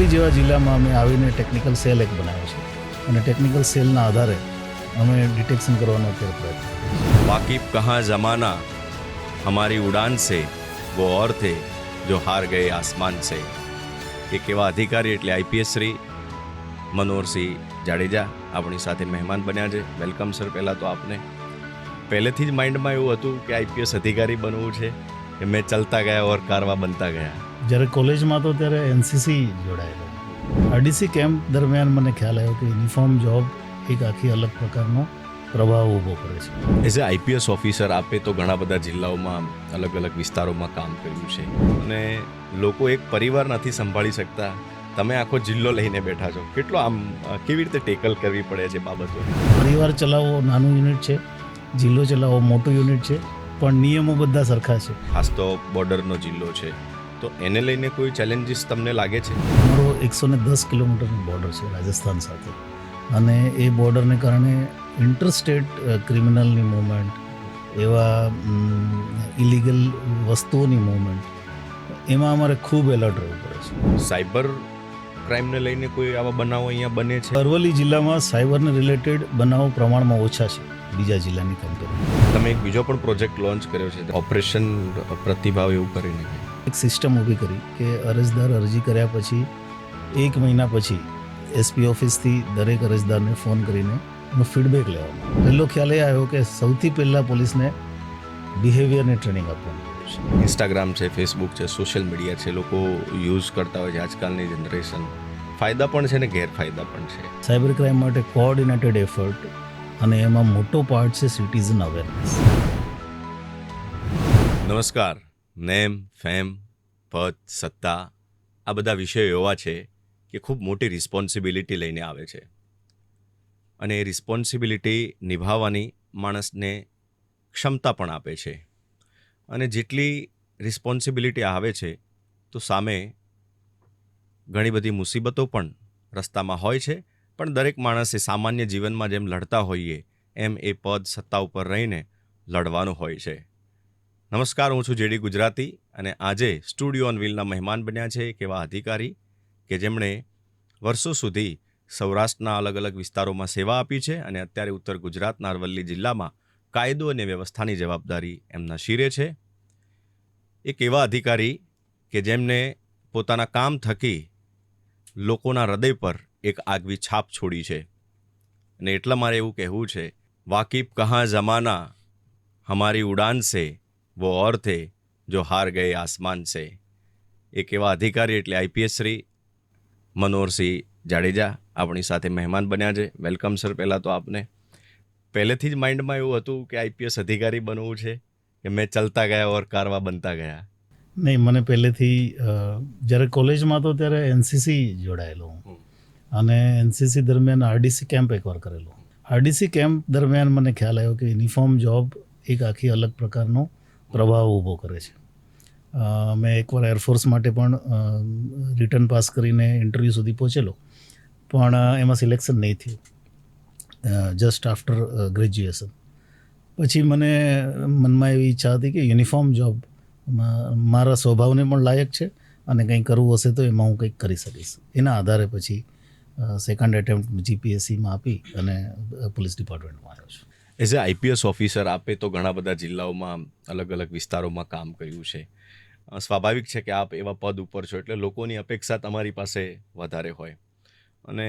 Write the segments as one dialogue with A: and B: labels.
A: અરવલ્લી જેવા જિલ્લામાં અમે આવીને ટેકનિકલ સેલ એક બનાવ્યો છે અને ટેકનિકલ સેલના આધારે અમે ડિટેક્શન કરવાનો અત્યારે પ્રયત્ન કરીએ છીએ.
B: वाकिफ कहाँ ज़माना हमारी उड़ान से वो और थे जो हार गए आसमान से. એક એવા અધિકારી એટલે આઈપીએસ શ્રી મનોહરસિંહ જાડેજા આપણી સાથે મહેમાન બન્યા છે. Welcome sir. પહેલાં તો આપને પહેલેથી જ માઇન્ડમાં એવું હતું કે આઈપીએસ અધિકારી બનવું છે કે મેં ચલતા ગયા ઓર કારવા બનતા ગયા?
A: જ્યારે કોલેજમાં તો ત્યારે એનસીસી જોડાયેલો. આરડીસી કેમ્પ દરમિયાન મને ખ્યાલ આવ્યો કે યુનિફોર્મ જોબ એક આખી અલગ પ્રકારનો પ્રભાવ ઊભો કરે છે.
B: એઝ એ આઈપીએસ ઓફિસર આપે તો ઘણા બધા જિલ્લાઓમાં અલગ અલગ વિસ્તારોમાં કામ કર્યું છે અને લોકો એક પરિવાર નથી સંભાળી શકતા. તમે આખો જિલ્લો લઈને બેઠા છો. કેટલો આમ કેવી રીતે ટેકલ કરવી પડે છે બાબતો?
A: પરિવાર ચલાવવો નાનું યુનિટ છે, જિલ્લો ચલાવવો મોટું યુનિટ છે, પણ નિયમો બધા સરખા છે.
B: ખાસ તો બોર્ડરનો જિલ્લો છે તો એને લઈને કોઈ ચેલેન્જીસ તમને લાગે છે?
A: અમારો 110 કિલોમીટરનું બોર્ડર છે રાજસ્થાન સાથે અને એ બોર્ડરને કારણે ઇન્ટરસ્ટેટ ક્રિમિનલની મૂવમેન્ટ, એવા ઇલીગલ વસ્તુઓની મૂવમેન્ટ, એમાં અમારે ખૂબ એલર્ટ રહેવું પડે છે.
B: સાયબર ક્રાઇમને લઈને કોઈ આવા બનાવો અહીંયા બને છે?
A: અરવલ્લી જિલ્લામાં સાયબરને રિલેટેડ બનાવો પ્રમાણમાં ઓછા છે બીજા જિલ્લાની કમ્પેરમાં.
B: તમે એક બીજો પણ પ્રોજેક્ટ લોન્ચ કર્યો છે, ઓપરેશન પ્રતિભાવ એવું કરીને.
A: એક સિસ્ટમ ઊભી કરી કે અરજદાર અરજી કર્યા પછી 1 મહિના પછી એસપી ઓફિસથી દરેક અરજદારને ફોન કરીને એનો ફીડબેક લેવાનો. પહેલો ખ્યાલ એ આવ્યો કે સૌથી પહેલાં પોલીસને બિહેવિયરની ટ્રેનિંગ આપવાની છે.
B: ઇન્સ્ટાગ્રામ છે, ફેસબુક છે, સોશિયલ મીડિયા છે, લોકો યુઝ કરતા હોય છે આજકાલની જનરેશન. ફાયદા પણ છે ને ગેરફાયદા પણ છે.
A: સાયબર ક્રાઇમ માટે કોઓર્ડિનેટેડ એફર્ટ અને એમાં મોટો પાર્ટ છે સિટીઝન અવેરનેસ.
B: નમસ્કાર. નેમ, ફેમ, પદ, સત્તા આ બધા વિષયો એવા છે કે ખૂબ મોટી રિસ્પોન્સિબિલિટી લઈને આવે છે અને એ રિસ્પોન્સિબિલિટી નિભાવવાની માણસને ક્ષમતા પણ આપે છે. અને જેટલી રિસ્પોન્સિબિલિટી આવે છે તો સામે ઘણી બધી મુસીબતો પણ રસ્તામાં હોય છે. પણ દરેક માણસે સામાન્ય જીવનમાં જેમ લડતા હોઈએ એમ એ પદ સત્તા ઉપર રહીને લડવાનું હોય છે. નમસ્કાર, હું છું જેડી ગુજરાતી અને આજે સ્ટુડિયો ઓન વ્હીલના મહેમાન બન્યા છે એક એવા અધિકારી કે જેમણે વર્ષો સુધી સૌરાષ્ટ્રના અલગ અલગ વિસ્તારોમાં સેવા આપી છે અને અત્યારે ઉત્તર ગુજરાતના અરવલ્લી જિલ્લામાં કાયદો અને વ્યવસ્થાની જવાબદારી એમના શિરે છે. એક એવા અધિકારી કે જેમને પોતાના કામ થકી લોકોના હૃદય પર એક આગવી છાપ છોડી છે અને એટલા મારે એવું કહેવું છે, વાકિફ કહાં ઝમાના હમારી ઉડાન સે वो और थे जो हार गए आसमान से. એક એવા અધિકારી એટલે આઈપીએસ શ્રી મનોહરસિંહ જાડેજા આપણી સાથે મહેમાન બન્યા છે. Welcome sir. પહેલાં તો આપને પહેલેથી જ માઇન્ડમાં એવું હતું કે આઈપીએસ અધિકારી બનવું છે કે મેં ચલતા ગયા ઓર કારવા બનતા ગયા?
A: નહીં, મને પહેલેથી જ્યારે કોલેજમાં તો ત્યારે એનસીસી જોડાયેલો હું અને એનસીસી દરમિયાન આરડીસી કેમ્પ એકવાર કરેલો. આરડીસી કેમ્પ દરમિયાન મને ખ્યાલ આવ્યો કે યુનિફોર્મ જોબ એક આખી અલગ પ્રકારનો પ્રભાવ ઊભો કરે છે. મેં એકવાર એરફોર્સ માટે પણ રિટર્ન પાસ કરીને ઇન્ટરવ્યૂ સુધી પહોંચેલો, પણ એમાં સિલેક્શન નહીં થયું જસ્ટ આફ્ટર ગ્રેજ્યુએશન. પછી મને મનમાં એવી ઈચ્છા હતી કે યુનિફોર્મ જોબ મારા સ્વભાવને પણ લાયક છે અને કંઈ કરવું હશે તો એમાં હું કંઈક કરી શકીશ. એના આધારે પછી સેકન્ડ એટેમ્પ્ટ જીપીએસસીમાં આપી અને પોલીસ ડિપાર્ટમેન્ટમાં આવ્યો છું.
B: એઝ એ આઈપીએસ ઓફિસર આપે તો ઘણા બધા જિલ્લાઓમાં અલગ અલગ વિસ્તારોમાં કામ કર્યું છે. સ્વાભાવિક છે કે આપ એવા પદ ઉપર છો એટલે લોકોની અપેક્ષા તમારી પાસે વધારે હોય અને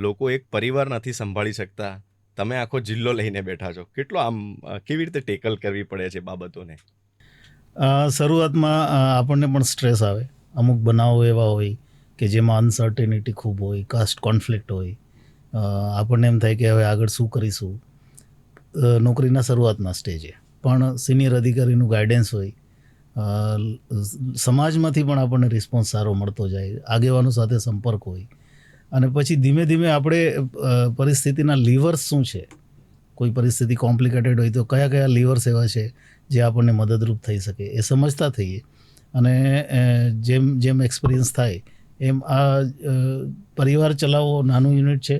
B: લોકો એક પરિવાર નથી સંભાળી શકતા. તમે આખો જિલ્લો લઈને બેઠા છો. કેટલો આમ કેવી રીતે ટેકલ કરવી પડે છે બાબતોને?
A: શરૂઆતમાં આપણને પણ સ્ટ્રેસ આવે. અમુક બનાવો એવા હોય કે જેમાં અનસર્ટેનિટી ખૂબ હોય, કાસ્ટ કોન્ફ્લિક્ટ હોય. આપણને એમ થાય કે હવે આગળ શું કરીશું નોકરીના શરૂઆતના સ્ટેજે. પણ સિનિયર અધિકારીનું ગાઈડન્સ હોય, સમાજમાંથી પણ આપણને રિસ્પોન્સ સારો મળતો જાય, આગેવાનો સાથે સંપર્ક હોય અને પછી ધીમે ધીમે આપણે પરિસ્થિતિના લીવર્સ શું છે, કોઈ પરિસ્થિતિ કોમ્પ્લિકેટેડ હોય તો કયા કયા લીવર્સ એવા છે જે આપણને મદદરૂપ થઈ શકે એ સમજતા થઈએ અને જેમ જેમ એક્સપિરિયન્સ થાય એમ આ પરિવાર ચલાવવો નાનું યુનિટ છે,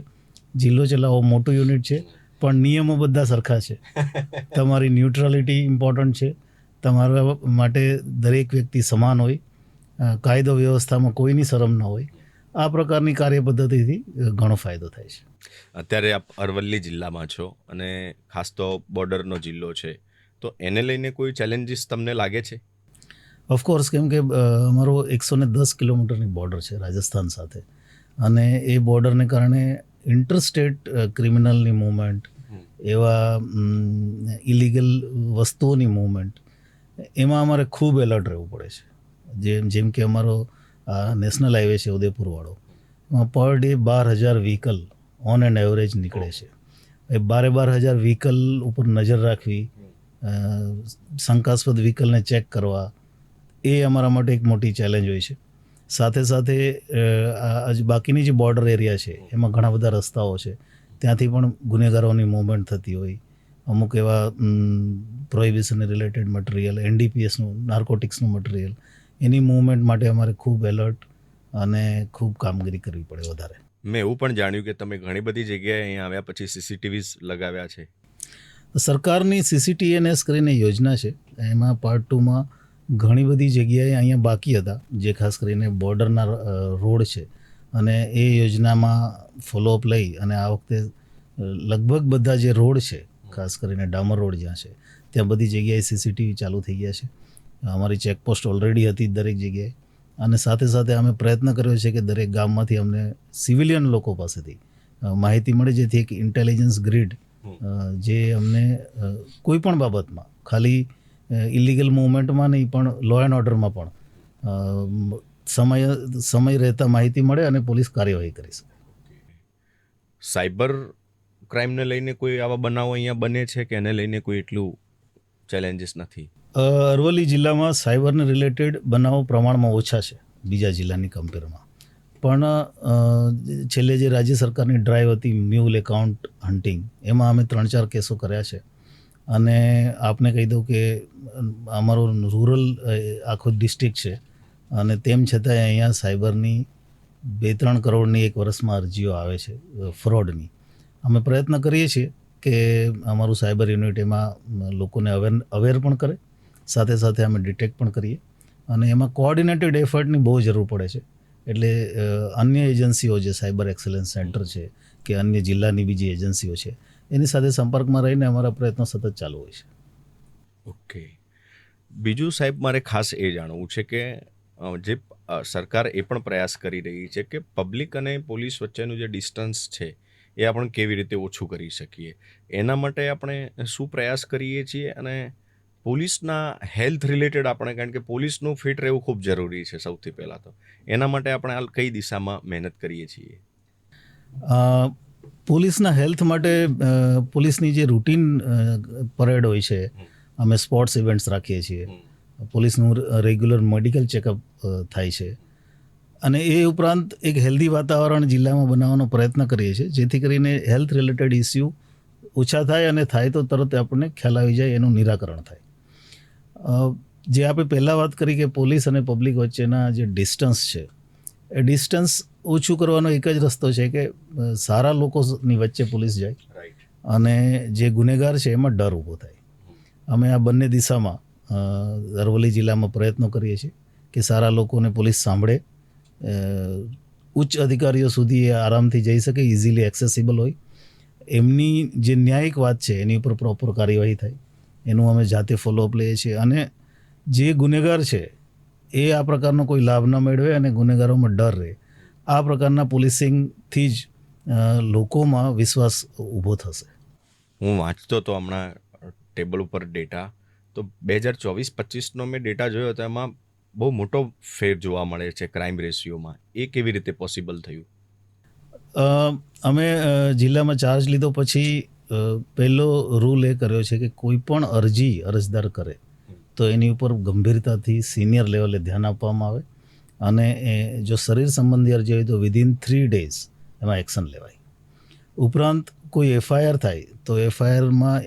A: જિલ્લો ચલાવવો મોટું યુનિટ છે, પણ નિયમો બધા સરખા છે. તમારી ન્યુટ્રાલિટી ઇમ્પોર્ટન્ટ છે. તમારા માટે દરેક વ્યક્તિ સમાન હોય, કાયદો વ્યવસ્થામાં કોઈની શરમ ન હોય આ પ્રકારની કાર્યપદ્ધતિથી ઘણો ફાયદો થાય છે.
B: અત્યારે આપ અરવલ્લી જિલ્લામાં છો અને ખાસ તો બોર્ડરનો જિલ્લો છે, તો એને લઈને કોઈ ચેલેન્જીસ તમને લાગે છે?
A: ઓફકોર્સ, કેમ કે અમારો 110 કિલોમીટરની બોર્ડર છે રાજસ્થાન સાથે, અને એ બોર્ડરને કારણે ઇન્ટરસ્ટેટ ક્રિમિનલની મૂવમેન્ટ, એવા ઇલીગલ વસ્તુઓની મૂવમેન્ટ, એમાં અમારે ખૂબ એલર્ટ રહેવું પડે છે. જેમ કે અમારો નેશનલ હાઈવે છે ઉદયપુરવાળો, એમાં per day 12,000 vehicle on and average નીકળે છે. એ 12,000 વ્હીકલ ઉપર નજર રાખવી, શંકાસ્પદ વ્હીકલને ચેક કરવા, એ અમારા માટે એક મોટી ચેલેન્જ હોય છે. સાથે સાથે બાકીની જે બોર્ડર એરિયા છે એમાં ઘણા બધા રસ્તાઓ છે, ત્યાંથી પણ ગુનેગારોની મૂવમેન્ટ થતી હોય. અમુક એવા પ્રોહિબિશનને રિલેટેડ મટીરિયલ, એનડીપીએસનું, નાર્કોટિક્સનું મટીરિયલ, એની મૂવમેન્ટ માટે અમારે ખૂબ એલર્ટ અને ખૂબ કામગીરી કરવી પડે વધારે.
B: મેં એવું પણ જાણ્યું કે તમે ઘણી બધી જગ્યાએ અહીંયા આવ્યા પછી સીસીટીવીઝ લગાવ્યા છે.
A: સરકારની CCTNS કરીને યોજના છે, એમાં પાર્ટ 2માં ઘણી બધી જગ્યાએ અહીંયા બાકી હતા, જે ખાસ કરીને બોર્ડરના રોડ છે, અને એ યોજનામાં ફોલોઅપ લઈ અને આ વખતે લગભગ બધા જે રોડ છે, ખાસ કરીને ડામર રોડ જ્યાં છે, ત્યાં બધી જગ્યાએ CCTV ચાલુ થઈ ગયા છે. અમારી ચેકપોસ્ટ ઓલરેડી હતી દરેક જગ્યાએ, અને સાથે સાથે અમે પ્રયત્ન કર્યો છે કે દરેક ગામમાંથી અમને સિવિલિયન લોકો પાસેથી માહિતી મળે, જેથી એક ઇન્ટેલિજન્સ ગ્રીડ જે અમને કોઈ પણ બાબતમાં, ખાલી ઇલીગલ મૂવમેન્ટમાં નહીં પણ લો એન્ડ ઓર્ડરમાં પણ સમય રહેતા માહિતી મળે અને પોલીસ કાર્યવાહી કરી શકે.
B: સાયબર ક્રાઇમને લઈને કોઈ આવા બનાવો અહીંયા બને છે કે એને લઈને કોઈ એટલું ચેલેન્જીસ નથી?
A: અરવલ્લી જિલ્લામાં સાયબરને રિલેટેડ બનાવો પ્રમાણમાં ઓછા છે બીજા જિલ્લાની કમ્પેરમાં, પણ છેલ્લે જે રાજ્ય સરકારની ડ્રાઈવ હતી મ્યુલ એકાઉન્ટ હન્ટિંગ, એમાં અમે 3-4 કેસો કર્યા છે. અને આપને કહી દઉં કે અમારો રૂરલ આખો ડિસ્ટ્રિક્ટ છે, અને તેમ છતાંય અહીંયા સાયબરની 2-3 કરોડની એક વર્ષમાં અરજીઓ આવે છે ફ્રોડની. અમે પ્રયત્ન કરીએ છીએ કે અમારું સાયબર યુનિટ એમાં લોકોને અવેર પણ કરે, સાથે સાથે અમે ડિટેક્ટ પણ કરીએ, અને એમાં કોઓર્ડિનેટેડ એફર્ટની બહુ જરૂર પડે છે. એટલે અન્ય એજન્સીઓ, જે સાયબર એક્સેલન્સ સેન્ટર છે કે અન્ય જિલ્લાની બીજી એજન્સીઓ છે, એની સાથે સંપર્કમાં રહીને અમારા પ્રયત્નો સતત ચાલુ હોય છે.
B: ઓકે. બીજું સાહેબ, મારે ખાસ એ જાણવું છે કે જે સરકાર એ પણ પ્રયાસ કરી રહી છે કે પબ્લિક અને પોલીસ વચ્ચેનું જે ડિસ્ટન્સ છે એ આપણે કેવી રીતે ઓછું કરી શકીએ, એના માટે આપણે શું પ્રયાસ કરીએ છીએ, અને પોલીસના હેલ્થ રિલેટેડ આપણે, કારણ કે પોલીસનું ફિટ રહેવું ખૂબ જરૂરી છે સૌથી પહેલાં તો, એના માટે આપણે હાલ કઈ દિશામાં મહેનત કરીએ છીએ?
A: પોલીસના હેલ્થ માટે પોલીસની જે રૂટીન પરેડ હોય છે, અમે સ્પોર્ટ્સ ઇવેન્ટ્સ રાખીએ છીએ, પોલીસનું રેગ્યુલર મેડિકલ ચેકઅપ થાય છે, અને એ ઉપરાંત એક હેલ્ધી વાતાવરણ જિલ્લામાં બનાવવાનો પ્રયત્ન કરીએ છીએ, જેથી કરીને હેલ્થ રિલેટેડ ઇસ્યુ ઓછા થાય, અને થાય તો તરત આપણને ખ્યાલ આવી જાય, એનું નિરાકરણ થાય. જે આપણે પહેલાં વાત કરી કે પોલીસ અને પબ્લિક વચ્ચેના જે ડિસ્ટન્સ છે, એ ડિસ્ટન્સ ઓછું કરવાનો એક જ રસ્તો છે કે સારા લોકોની વચ્ચે પોલીસ જાય, અને જે ગુનેગાર છે એમાં ડર ઊભો થાય. અમે આ બંને દિશામાં અરવલ્લી જિલ્લામાં પ્રયત્નો કરીએ છીએ કે સારા લોકોને પોલીસ સાંભળે, ઉચ્ચ અધિકારીઓ સુધી એ આરામથી જઈ શકે, ઇઝીલી એક્સેસિબલ હોય, એમની જે ન્યાયિક વાત છે એની ઉપર પ્રોપર કાર્યવાહી થાય, એનું અમે જાતે ફોલોઅપ લઈએ છીએ, અને જે ગુનેગાર છે એ આ પ્રકારનો કોઈ લાભ ન મેળવે અને ગુનેગારોમાં ડર રહે, આ પ્રકારના પોલીસિંગથી જ લોકોમાં વિશ્વાસ ઊભો થશે.
B: હું વાંચતો તો હમણાં ટેબલ ઉપર ડેટા, તો 2024-25નો મેં ડેટા જોયો તો એમાં બહુ મોટો ફેર જોવા મળે છે ક્રાઇમ રેશિયોમાં. એ કેવી રીતે પોસિબલ થયું?
A: અમે જિલ્લામાં ચાર્જ લીધો પછી પહેલો રૂલ એ કર્યો છે કે કોઈ પણ અરજદાર કરે તો એની ઉપર ગંભીરતાથી સિનિયર લેવલે ધ્યાન આપવામાં આવે, અને જો શરીર સંબંધી અરજી હોય તો વિધિન 3 days એમાં એક્શન લેવાય. ઉપરાંત કોઈ FIR થાય તો FIRમાં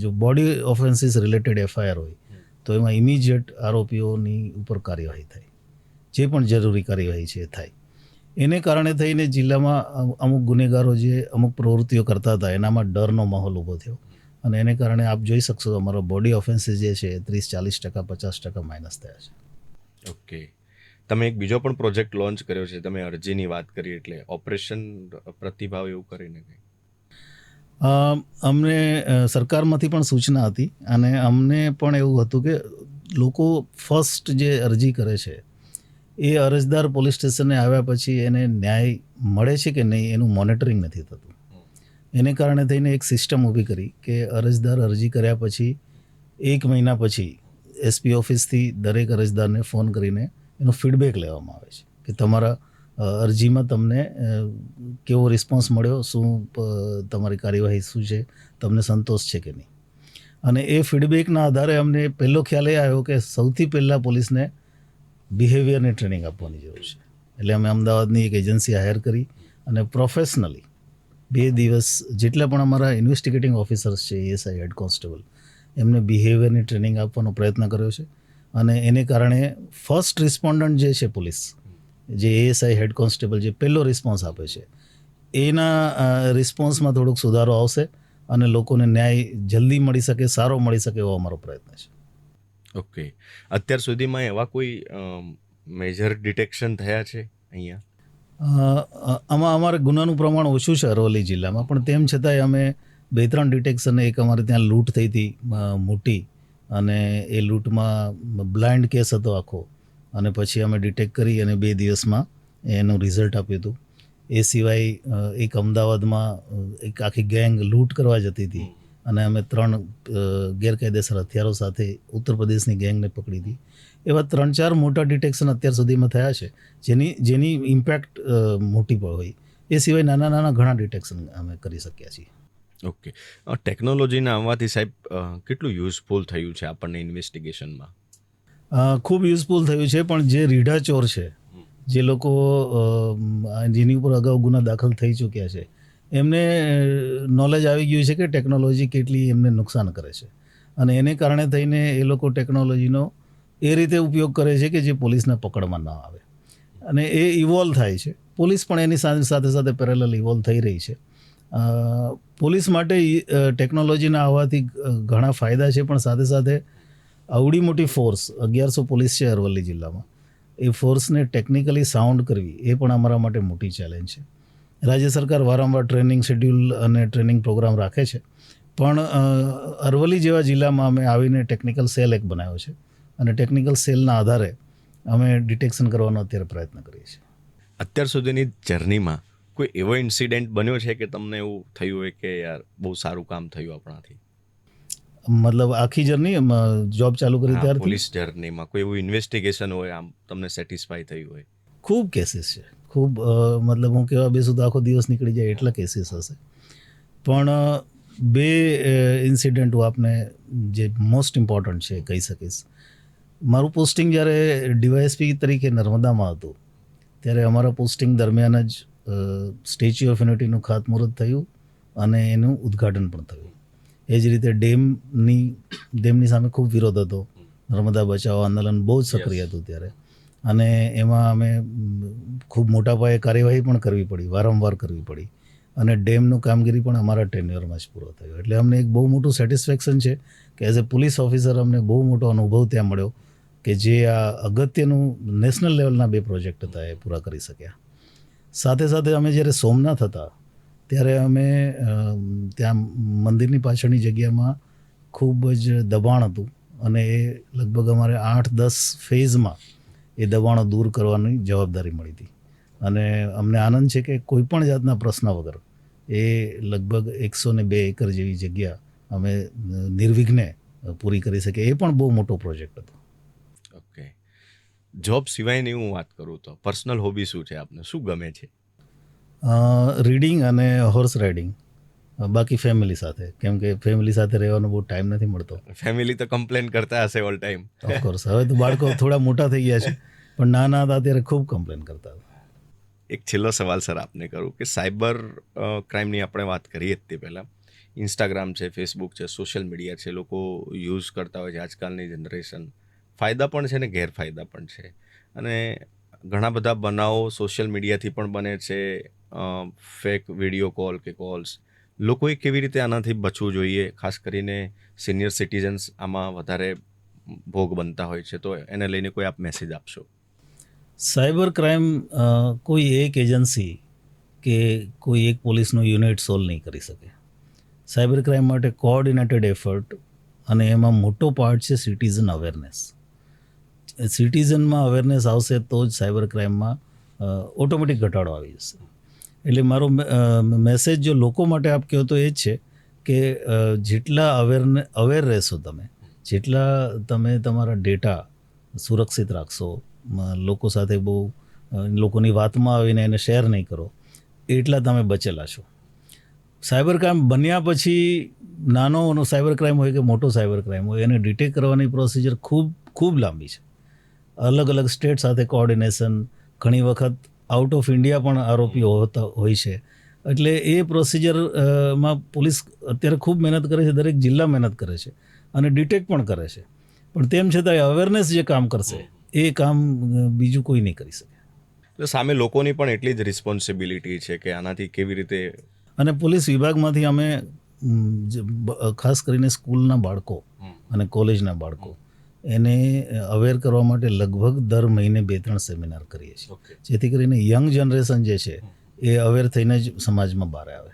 A: જો બોડી ઓફેન્સીસ રિલેટેડ FIR હોય તો એમાં ઇમિજિએટ આરોપીઓની ઉપર કાર્યવાહી થાય, જે પણ જરૂરી કાર્યવાહી છે એ થાય. એને કારણે થઈને જિલ્લામાં અમુક ગુનેગારો જે અમુક પ્રવૃત્તિઓ કરતા હતા એનામાં ડરનો માહોલ ઊભો થયો, અને એને કારણે આપ જોઈ શકશો અમારો બોડી ઓફેન્સીસ જે છે 30-40%, 50% માઇનસ થયા છે.
B: ઓકે. તમે એક બીજો પણ પ્રોજેક્ટ લોન્ચ કર્યો છે, તમે અરજીની વાત કરી એટલે ઓપરેશન પ્રતિભાવ એવું કરીને કંઈ?
A: અમને સરકારમાંથી પણ સૂચના હતી અને અમને પણ એવું હતું કે લોકો ફર્સ્ટ જે અરજી કરે છે એ અરજદાર પોલીસ સ્ટેશને આવ્યા પછી એને ન્યાય મળે છે કે નહીં એનું મોનિટરિંગ નથી થતું. એને કારણે થઈને એક સિસ્ટમ ઊભી કરી કે અરજદાર અરજી કર્યા પછી 1 મહિના પછી એસપી ઓફિસથી દરેક અરજદારને ફોન કરીને એનો ફીડબેક લેવામાં આવે છે કે તમારા અરજીમાં તમને કેવો રિસ્પોન્સ મળ્યો, શું તમારી કાર્યવાહી શું છે, તમને સંતોષ છે કે નહીં. અને એ ફીડબેકના આધારે અમને પહેલો ખ્યાલ એ આવ્યો કે સૌથી પહેલાં પોલીસને બિહેવિયરની ટ્રેનિંગ આપવાની જરૂર છે. એટલે અમે અમદાવાદની એક એજન્સી હાયર કરી અને પ્રોફેશનલી 2 દિવસ જેટલા પણ અમારા ઇન્વેસ્ટિગેટિંગ ઓફિસર્સ છે, એએસઆઈ, હેડ કોન્સ્ટેબલ, એમને બિહેવિયરની ટ્રેનિંગ આપવાનો પ્રયત્ન કર્યો છે. અને એને કારણે ફર્સ્ટ રિસ્પોન્ડન્ટ જે છે પોલીસ, જે એએસઆઈ, હેડ કોન્સ્ટેબલ જે પહેલો રિસ્પોન્સ આપે છે, એના રિસ્પોન્સમાં થોડોક સુધારો આવશે અને લોકોને ન્યાય જલ્દી મળી શકે, સારો મળી શકે એવો અમારો પ્રયત્ન છે.
B: ઓકે. અત્યાર સુધીમાં એવા કોઈ મેજર ડિટેક્શન થયા છે અહીંયા?
A: આમાં અમારે ગુનાનું પ્રમાણ ઓછું છે અરવલ્લી જિલ્લામાં, પણ તેમ છતાંય અમે 2-3 ડિટેક્શન, એક અમારે ત્યાં લૂંટ થઈ હતી મોટી, અને એ લૂંટમાં બ્લાઇન્ડ કેસ હતો આખો, અને પછી અમે ડિટેક્ટ કરી અને 2 દિવસમાં એનું રિઝલ્ટ આપ્યું હતું. એ સિવાય એક અમદાવાદમાં એક આખી ગેંગ લૂંટ કરવા જતી હતી અને અમે 3 ગેરકાયદેસર હથિયારો સાથે ઉત્તર પ્રદેશની ગેંગને પકડી હતી. એવા 3-4 મોટા ડિટેક્શન અત્યાર સુધીમાં થયા છે જેની ઇમ્પેક્ટ મોટી હોય. એ સિવાય નાના નાના ઘણા ડિટેક્શન અમે કરી શક્યા છીએ.
B: ઓકે. ટેકનોલોજીના આવવાથી સાહેબ કેટલું યુઝફુલ થયું છે આપણને ઇન્વેસ્ટિગેશનમાં?
A: ખૂબ યુઝફુલ થયું છે, પણ જે રીઢા ચોર છે, જે લોકો જેની ઉપર અગાઉ ગુના દાખલ થઈ ચૂક્યા છે, એમને નોલેજ આવી ગયું છે કે ટેકનોલોજી કેટલી એમને નુકસાન કરે છે, અને એને કારણે થઈને એ લોકો ટેકનોલોજીનો એ રીતે ઉપયોગ કરે છે કે જે પોલીસને પકડમાં ન આવે, અને એ ઇવોલ્વ થાય છે. પોલીસ પણ એની સાથે સાથે પેરેલલ ઇવોલ્વ થઈ રહી છે. પોલીસ માટે ટેકનોલોજીના આવવાથી ઘણા ફાયદા છે, પણ સાથે સાથે આવડી મોટી ફોર્સ 1100 પોલીસ છે અરવલ્લી જિલ્લામાં, એ ફોર્સને ટેકનિકલી સાઉન્ડ કરવી એ પણ અમારા માટે મોટી ચેલેન્જ છે. રાજ્ય સરકાર વારંવાર ટ્રેનિંગ શેડ્યુલ અને ટ્રેનિંગ પ્રોગ્રામ રાખે છે, પણ અરવલ્લી જેવા જિલ્લામાં અમે આવીને ટેકનિકલ સેલ એક બનાવ્યો છે, અને ટેકનિકલ સેલના આધારે અમે ડિટેક્શન કરવાનો અત્યારે પ્રયત્ન કરીએ છીએ.
B: અત્યાર સુધીની જર્નીમાં કોઈ એવો ઇન્સિડન્ટ બન્યો છે કે તમને એવું થયું હોય કે યાર બહુ સારું કામ થયું આપણાથી?
A: મતલબ આખી જર્ની જોબ ચાલુ કરી ત્યારથી
B: પોલીસ જર્નીમાં કોઈ એવું ઇન્વેસ્ટિગેશન હોય આમ તમને સેટિસ્ફાઈ થયું હોય?
A: ખૂબ કેસીસ છે, ખૂબ મતલબ હું કહેવા બેસું તો આખો દિવસ નીકળી જાય એટલા કેસીસ હશે. પણ 2 ઇન્સિડન્ટ હું આપને જે મોસ્ટ ઇમ્પોર્ટન્ટ છે કહી શકીશ. મારું પોસ્ટિંગ જ્યારે ડીવાયએસપી તરીકે નર્મદામાં હતું, ત્યારે અમારા પોસ્ટિંગ દરમિયાન જ સ્ટેચ્યુ ઓફ યુનિટીનું ખાતમુહૂર્ત થયું અને એનું ઉદ્ઘાટન પણ થયું. એ જ રીતે ડેમની સામે ખૂબ વિરોધ હતો. નર્મદા બચાવો આંદોલન બહુ જ સક્રિય હતું ત્યારે, અને એમાં અમે ખૂબ મોટા પાયે કાર્યવાહી પણ કરવી પડી, વારંવાર કરવી પડી, અને ડેમનું કામગીરી પણ અમારા ટેન્યુઅરમાં જ પૂરો થયો. એટલે અમને એક બહુ મોટું સેટિસ્ફેક્શન છે કે એઝ એ પોલીસ ઓફિસર અમને બહુ મોટો અનુભવ ત્યાં મળ્યો કે જે આ અગત્યનું નેશનલ લેવલના 2 પ્રોજેક્ટ હતા એ પૂરા કરી શક્યા. સાથે સાથે અમે જ્યારે સોમનાથ હતા ત્યારે અમે ત્યાં મંદિરની પાછળની જગ્યામાં ખૂબ જ દબાણ હતું, અને એ લગભગ અમારે 8-10 ફેઝમાં એ દબાણો દૂર કરવાની જવાબદારી મળી હતી. અને અમને આનંદ છે કે કોઈ પણ જાતના પ્રશ્ન વગર એ લગભગ 102 એકર જેવી જગ્યા અમે નિર્વિઘ્ને પૂરી કરી શકીએ. એ પણ બહુ મોટો પ્રોજેક્ટ હતો.
B: ઓકે. જોબ સિવાયની હું વાત કરું તો પર્સનલ હોબી શું છે આપને? શું ગમે છે?
A: રીડિંગ અને હોર્સ રાઇડિંગ. બાકી ફેમિલી સાથે, કેમ કે ફેમિલી સાથે રહેવાનો બહુ ટાઈમ નથી મળતો.
B: ફેમિલી તો કમ્પ્લેન કરતા હશે ઓલ ટાઈમ?
A: ઓફકોર્સ, હવે તો બાળકો થોડા મોટા થઈ ગયા છે, પણ નાના હતા ત્યારે ખૂબ કમ્પ્લેન કરતા હતા.
B: એક છેલ્લો સવાલ સર આપને કરું કે સાયબર ક્રાઇમની આપણે વાત કરીએ જ તે પહેલાં, ઇન્સ્ટાગ્રામ છે, ફેસબુક છે, સોશિયલ મીડિયા છે, લોકો યુઝ કરતા હોય છે આજકાલની જનરેશન. ફાયદા પણ છે ને ગેરફાયદા પણ છે, અને ઘણા બધા બનાવો સોશિયલ મીડિયાથી પણ બને છે, ફેક વિડીયો કોલ કે કોલ્સ. લોકોએ કેવી રીતે આનાથી બચવું જોઈએ? ખાસ કરીને સિનિયર સિટીઝન્સ આમાં વધારે ભોગ બનતા હોય છે, તો એને લઈને કોઈ આપ મેસેજ આપશો?
A: સાયબર ક્રાઇમ કોઈ એક એજન્સી કે કોઈ એક પોલીસનું યુનિટ સોલ્વ નહીં કરી શકે. સાયબર ક્રાઇમ માટે કોઓર્ડિનેટેડ એફર્ટ અને એમાં મોટો પાર્ટ છે સિટીઝન અવેરનેસ. સિટીઝનમાં અવેરનેસ આવશે તો જ સાયબર ક્રાઇમમાં ઓટોમેટિક ઘટાડો આવી જશે. એટલે મારો મેસેજ જો લોકો માટે આપ કહો તો એ જ છે કે જેટલા અવેર રહેશો તમે, જેટલા તમે તમારા ડેટા સુરક્ષિત રાખશો, લોકો સાથે બહુ લોકોની વાતમાં આવીને એને શેર નહીં કરો, એટલા તમે બચેલા છો. સાયબર ક્રાઇમ બન્યા પછી નાનો સાયબર ક્રાઇમ હોય કે મોટો સાયબર ક્રાઇમ હોય, એને ડિટેક્ટ કરવાની પ્રોસિજર ખૂબ લાંબી છે. અલગ અલગ સ્ટેટ સાથે કોઓર્ડિનેશન, ઘણી વખત આઉટ ઓફ ઇન્ડિયા પણ આરોપીઓ હોય છે. એટલે એ પ્રોસિજરમાં પોલીસ અત્યારે ખૂબ મહેનત કરે છે, દરેક જિલ્લા મહેનત કરે છે અને ડિટેક્ટ પણ કરે છે. પણ તેમ છતાં અવેરનેસ જે કામ કરશે એ કામ બીજું કોઈ નહીં કરી શકે.
B: એટલે સામે લોકોની પણ એટલી જ રિસ્પોન્સિબિલિટી છે કે આનાથી કેવી રીતે.
A: અને પોલીસ વિભાગમાંથી અમે ખાસ કરીને સ્કૂલના બાળકો અને કોલેજના બાળકો એને અવેર કરવા માટે લગભગ દર મહિને 2-3 સેમિનાર કરીએ છીએ, જેથી કરીને યંગ જનરેશન જે છે એ અવેર થઈને જ સમાજમાં બહાર આવે.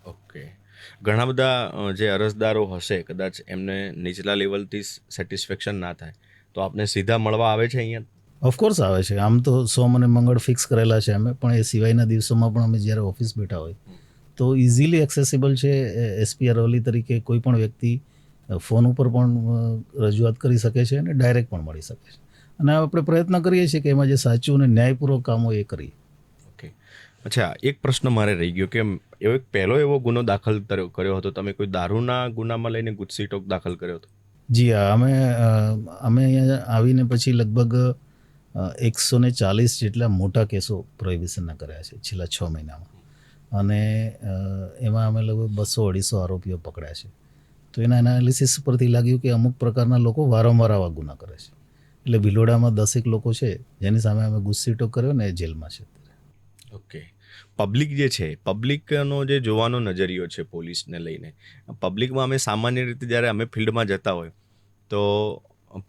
B: ઓકે. ઘણા બધા જે અરજદારો હશે, કદાચ એમને નીચલા લેવલથી સેટિસ્ફેક્શન ના થાય તો આપને સીધા મળવા આવે છે અહીંયા?
A: ઓફકોર્સ આવે છે. આમ તો સોમ અને મંગળ ફિક્સ કરેલા છે અમે, પણ એ સિવાયના દિવસોમાં પણ અમે જ્યારે ઓફિસ બેઠા હોય તો ઇઝીલી એક્સેસિબલ છે. એસપી અરવલ્લી તરીકે કોઈ પણ વ્યક્તિ ફોન ઉપર પણ રજૂઆત કરી શકે છે અને ડાયરેક્ટ પણ મળી શકે છે. અને આપણે પ્રયત્ન કરીએ છીએ કે એમાં જે સાચું અને ન્યાયપૂર્વક કામ હોય એ કરીએ.
B: ઓકે. અચ્છા, એક પ્રશ્ન મારે રહી ગયો કે પહેલો એવો ગુનો દાખલ કર્યો હતો તમે, કોઈ દારૂના ગુનામાં લઈને ગુજસીટોક દાખલ કર્યો હતો?
A: જી હા, અમે અહીંયા આવીને પછી લગભગ 140 જેટલા મોટા કેસો પ્રોહિબિશનના કર્યા છે છેલ્લા 6 મહિનામાં. અને એમાં અમે લગભગ 200-250 આરોપીઓ પકડ્યા છે. તો એના એનાલિસિસ પરથી લાગ્યું કે અમુક પ્રકારના લોકો વારંવાર આવા ગુના કરે છે. એટલે ભિલોડામાં 10 લોકો છે જેની સામે અમે ગુજસીટોક કર્યો ને એ જેલમાં છે.
B: ઓકે. પબ્લિક જે છે, પબ્લિકનો જે જોવાનો નજરિયો છે પોલીસને લઈને, પબ્લિકમાં અમે સામાન્ય રીતે જ્યારે અમે ફિલ્ડમાં જતા હોય તો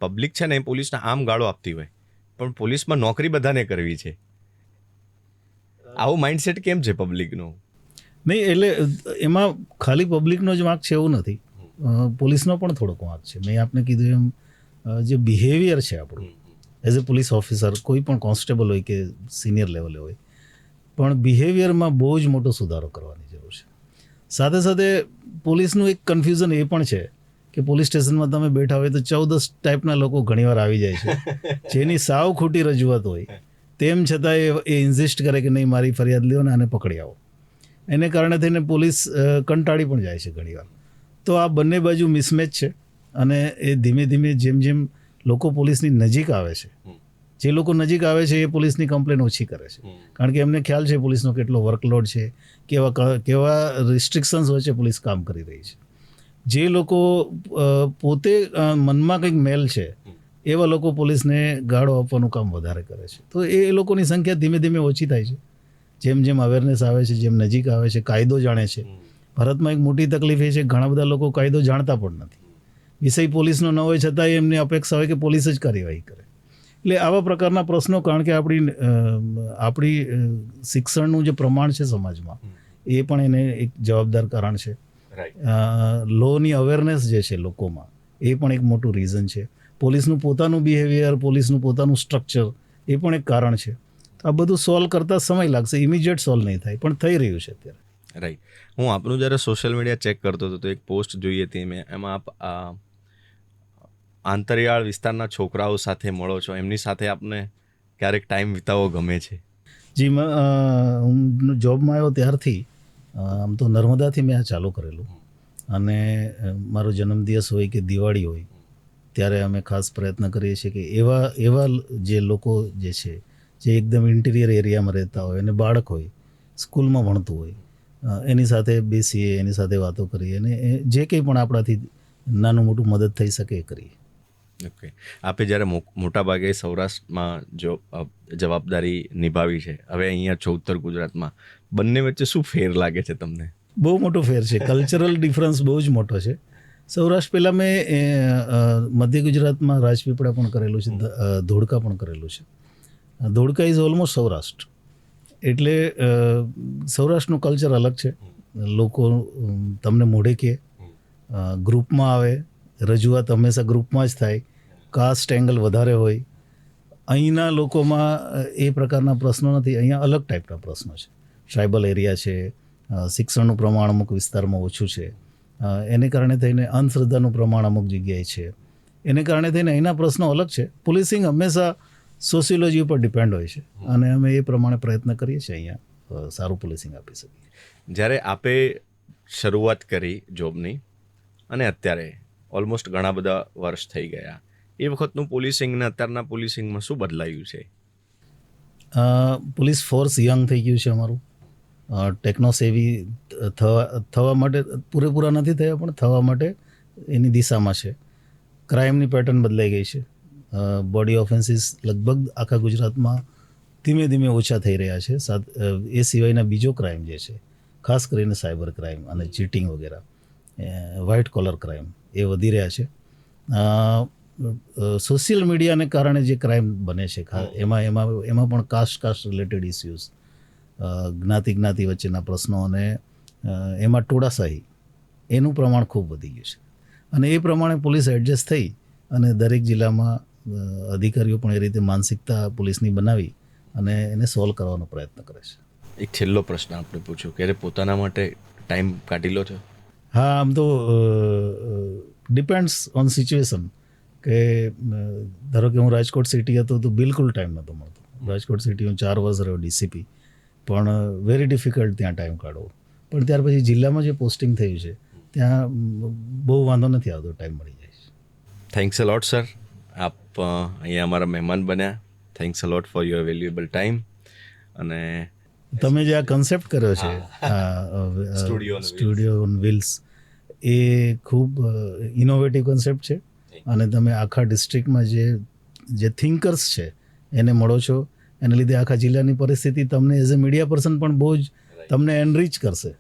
B: પબ્લિક છે ને એ પોલીસને આમ ગાળો આપતી હોય, પણ પોલીસમાં નોકરી બધાને કરવી છે. આવું માઇન્ડસેટ કેમ છે પબ્લિકનું?
A: નહીં, એટલે એમાં ખાલી પબ્લિકનો જ વાંક છે એવું નથી, પોલીસનો પણ થોડોક વાંક છે. મેં આપને કીધું એમ જે બિહેવિયર છે આપણું એઝ અ પોલીસ ઓફિસર, કોઈ પણ કોન્સ્ટેબલ હોય કે સિનિયર લેવલે હોય, પણ બિહેવિયરમાં બહુ જ મોટો સુધારો કરવાની જરૂર છે. સાથે સાથે પોલીસનું એક કન્ફ્યુઝન એ પણ છે કે પોલીસ સ્ટેશનમાં તમે બેઠા હોય તો 14 ટાઈપના લોકો ઘણીવાર આવી જાય છે, જેની સાવ ખોટી રજૂઆત હોય, તેમ છતાં એ ઇન્સિસ્ટ કરે કે નહીં મારી ફરિયાદ લ્યો ને આને પકડી આવો. એને કારણે થઈને પોલીસ કંટાળી પણ જાય છે ઘણીવાર. તો આ બંને બાજુ મિસમેચ છે અને એ ધીમે ધીમે જેમ જેમ લોકો પોલીસની નજીક આવે છે, જે લોકો નજીક આવે છે એ પોલીસની કમ્પ્લેન ઓછી કરે છે, કારણ કે એમને ખ્યાલ છે પોલીસનો કેટલો વર્કલોડ છે, કેવા રિસ્ટ્રિક્શન્સ વચ્ચે પોલીસ કામ કરી રહી છે. જે લોકો પોતે મનમાં કંઈક મેલ છે એવા લોકો પોલીસને ગાળો આપવાનું કામ વધારે કરે છે. તો એ લોકોની સંખ્યા ધીમે ધીમે ઓછી થાય છે જેમ જેમ અવેરનેસ આવે છે, જેમ નજીક આવે છે, કાયદો જાણે છે. ભારતમાં એક મોટી તકલીફ એ છે ઘણા બધા લોકો કાયદો જાણતા પણ નથી. વિષય પોલીસનો ન હોય છતાંય એમની અપેક્ષા હોય કે પોલીસ જ કાર્યવાહી કરે. એટલે આવા પ્રકારના પ્રશ્નો, કારણ કે આપણી શિક્ષણનું જે પ્રમાણ છે સમાજમાં એ પણ એને એક જવાબદાર કારણ છે. લોની અવેરનેસ જે છે લોકોમાં એ પણ એક મોટું રીઝન છે. પોલીસનું પોતાનું બિહેવિયર, પોલીસનું પોતાનું સ્ટ્રક્ચર એ પણ એક કારણ છે. આ બધું સોલ્વ કરતાં સમય લાગશે, ઇમિડિયેટ સોલ્વ નહીં થાય, પણ થઈ રહ્યું છે અત્યારે.
B: રાઈટ. હું આપનું જ્યારે સોશિયલ મીડિયા ચેક કરતો હતો તો એક પોસ્ટ જોઈ હતી મેં, એમાં આપ આંતરિયાળ વિસ્તારના છોકરાઓ સાથે મળો છો, એમની સાથે આપને ક્યારેક ટાઈમ વિતાવવો ગમે છે?
A: જી, હું જોબમાં આવ્યો ત્યારથી આમ તો નર્મદાથી મેં આ ચાલુ કરેલું. અને મારો જન્મદિવસ હોય કે દિવાળી હોય ત્યારે અમે ખાસ પ્રયત્ન કરીએ છીએ કે એવા જે લોકો જે છે, જે એકદમ ઇન્ટિરિયર એરિયામાં રહેતા હોય અને બાળક હોય, સ્કૂલમાં ભણતું હોય, એની સાથે બેસીએ, એની સાથે વાતો કરીએ અને જે કંઈ પણ આપણાથી નાનું મોટું મદદ થઈ શકે એ કરીએ.
B: ઓકે. આપે જ્યારે મોટાભાગે સૌરાષ્ટ્રમાં જવાબદારી નિભાવી છે, હવે અહીંયા છો ઉત્તર ગુજરાતમાં, બંને વચ્ચે શું ફેર લાગે છે તમને?
A: બહુ મોટો ફેર છે. કલ્ચરલ ડિફરન્સ બહુ જ મોટો છે. સૌરાષ્ટ્ર પહેલાં મેં મધ્ય ગુજરાતમાં રાજપીપળા પણ કરેલું છે, ધોળકા પણ કરેલું છે. ધોળકા ઇઝ ઓલમોસ્ટ સૌરાષ્ટ્ર, એટલે સૌરાષ્ટ્રનું કલ્ચર અલગ છે. લોકો તમને મોઢે કહે, ગ્રુપમાં આવે, રજૂઆત હંમેશા ગ્રુપમાં જ થાય, કાસ્ટ એંગલ વધારે હોય. અહીંના લોકોમાં એ પ્રકારના પ્રશ્નો નથી. અહીંયા અલગ ટાઈપના પ્રશ્નો છે. ટ્રાઇબલ એરિયા છે, શિક્ષણનું પ્રમાણ અમુક વિસ્તારમાં ઓછું છે, એને કારણે થઈને અંધશ્રદ્ધાનું પ્રમાણ અમુક જગ્યાએ છે, એને કારણે થઈને અહીંના પ્રશ્નો અલગ છે. પોલીસિંગ હંમેશા સોશિયોલોજી ઉપર ડિપેન્ડ હોય છે અને અમે એ પ્રમાણે પ્રયત્ન કરીએ છીએ અહીંયા સારું પોલીસિંગ આપી શકીએ.
B: જ્યારે આપે શરૂઆત કરી જોબની અને અત્યારે ઓલમોસ્ટ ઘણા બધા વર્ષ થઈ ગયા, એ વખતનું પોલીસિંગ ને અત્યારના પોલીસિંગમાં શું બદલાયું છે?
A: પોલીસ ફોર્સ યંગ થઈ ગયું છે અમારું. ટેકનો સેવી થવા માટે પૂરેપૂરા નથી થયા, પણ થવા માટે એની દિશામાં છે. ક્રાઇમની પેટર્ન બદલાઈ ગઈ છે. બોડી ઓફેન્સીસ લગભગ આખા ગુજરાતમાં ધીમે ધીમે ઓછા થઈ રહ્યા છે. એ સિવાયના બીજો ક્રાઇમ જે છે, ખાસ કરીને સાયબર ક્રાઇમ અને ચીટિંગ વગેરે, વ્હાઇટ કોલર ક્રાઇમ, એ વધી રહ્યા છે. સોશિયલ મીડિયાને કારણે જે ક્રાઇમ બને છે, એમાં પણ કાસ્ટ રિલેટેડ ઇસ્યુઝ, જ્ઞાતિ વચ્ચેના પ્રશ્નો અને એમાં ટોળાશાહી, એનું પ્રમાણ ખૂબ વધી ગયું છે. અને એ પ્રમાણે પોલીસ એડજસ્ટ થઈ અને દરેક જિલ્લામાં અધિકારીઓ પણ એ રીતે માનસિકતા પોલીસની બનાવી અને એને સોલ્વ કરવાનો પ્રયત્ન કરે છે.
B: એક છેલ્લો પ્રશ્ન આપણે પૂછ્યું કે પોતાના માટે ટાઈમ કાઢી લો છો?
A: હા, આમ તો ડિપેન્ડ્સ ઓન સિચ્યુએશન. કે ધારો કે હું રાજકોટ સિટી હતો તો બિલકુલ ટાઈમ નહોતો મળતો. રાજકોટ સિટી હું 4 વર્ષ રહ્યો ડીસીપી, પણ વેરી ડિફિકલ્ટ ત્યાં ટાઈમ કાઢવો. પણ ત્યાર પછી જિલ્લામાં જે પોસ્ટિંગ થયું છે ત્યાં બહુ વાંધો નથી આવતો, ટાઈમ મળી જાય છે.
B: થેન્ક્સ અ લોટ સર, આપ અહીંયા અમારા મહેમાન બન્યા. Thanks a lot for your valuable time. અને
A: તમે જે આ કન્સેપ્ટ કર્યો છે સ્ટુડિયો ઓન વ્હીલ્સ, એ ખૂબ ઇનોવેટિવ કન્સેપ્ટ છે. અને તમે આખા ડિસ્ટ્રિક્ટમાં જે થિંકર્સ છે એને મળો છો, એને લીધે આખા જિલ્લાની પરિસ્થિતિ તમને એઝ અ મીડિયા પર્સન પણ બહુ જ તમને એનરીચ કરશે.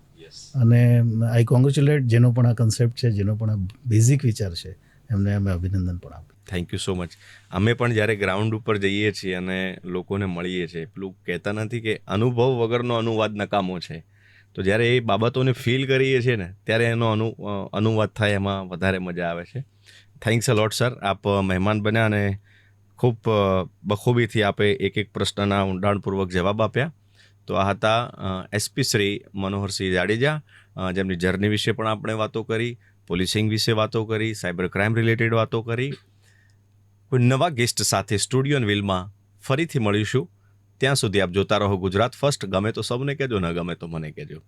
A: અને આઈ કોંગ્રેચ્યુલેટ જેનો પણ આ કન્સેપ્ટ છે, જેનો પણ આ બેઝિક વિચાર છે, એમને અમે અભિનંદન પણ આપીએ.
B: Thank you so much. અમે પણ જ્યારે ગ્રાઉન્ડ ઉપર જઈએ છીએ અને લોકોને મળીએ છીએ, પેલું કહેતા નથી કે અનુભવ વગરનો અનુવાદ નકામો છે. તો જ્યારે એ બાબતોને ફીલ કરીએ છીએ ને, ત્યારે એનો અનુવાદ થાય, એમાં વધારે મજા આવે છે. થેન્ક્સ અ લોટ સર, આપ મહેમાન બન્યા અને ખૂબ બખૂબીથી આપે એક પ્રશ્નના ઊંડાણપૂર્વક જવાબ આપ્યા. તો આ હતા એસપી શ્રી મનોહરસિંહ જાડેજા, જેમની જર્ની વિશે પણ આપણે વાતો કરી, પોલીસિંગ વિશે વાતો કરી, સાયબર ક્રાઇમ રિલેટેડ વાતો કરી. કોઈ નવા ગેસ્ટ સાથે સ્ટુડિયો વ્હીલમાં ફરીથી મળીશું. ત્યાં સુધી આપ જોતા રહો ગુજરાત ફર્સ્ટ. ગમે તો સૌને કહેજો, ન ગમે તો મને કહેજો.